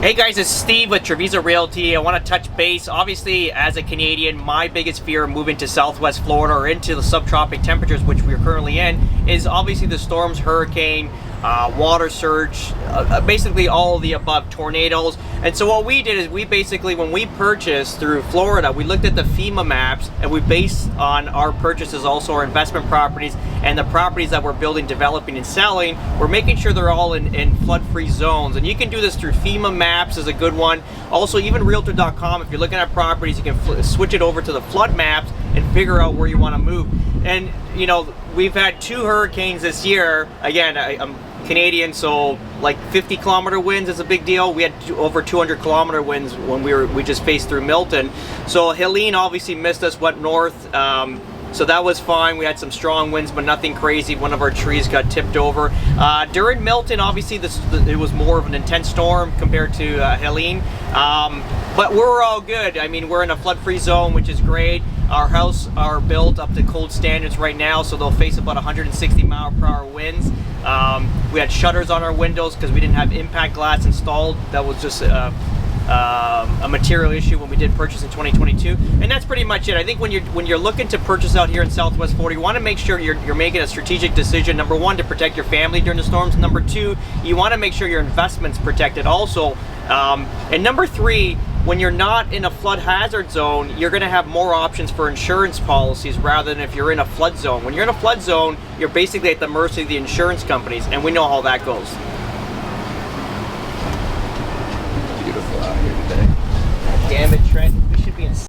Hey guys, it's Steve with Trevisa Realty. I want to touch base. Obviously, as a Canadian, my biggest fear of moving to Southwest Florida or into the subtropic temperatures, which we're currently in, is obviously the storms, hurricane, water surge, basically all of the above, tornadoes. And so what we did is we basically, when we purchased through Florida, we looked at the FEMA maps and we based on our purchases, also our investment properties and the properties that we're building, developing, and selling. We're making sure they're all in flood-free zones. And you can do this through FEMA maps is a good one. Also, even Realtor.com, if you're looking at properties, you can switch it over to the flood maps and figure out where you want to move. And you know, we've had 2 hurricanes this year. Again, I'm Canadian, so like 50-kilometer winds is a big deal. We had over 200-kilometer winds when we just faced through Milton. So Helene obviously missed us, went north, so that was fine. We had some strong winds, but nothing crazy. One of our trees got tipped over. During Milton, obviously it was more of an intense storm compared to Helene, but we're all good. I mean, we're in a flood-free zone, which is great. Our houses are built up to code standards right now, so they'll face about 160-mile-per-hour winds. We had shutters on our windows because we didn't have impact glass installed. That was just a material issue when we did purchase in 2022, and that's pretty much it. I think when you're looking to purchase out here in Southwest Florida, you want to make sure you're making a strategic decision. Number 1, to protect your family during the storms. Number 2, you want to make sure your investment's protected also. And number 3, when you're not in a flood hazard zone, you're going to have more options for insurance policies rather than if you're in a flood zone. When you're in a flood zone, you're basically at the mercy of the insurance companies, and we know how that goes.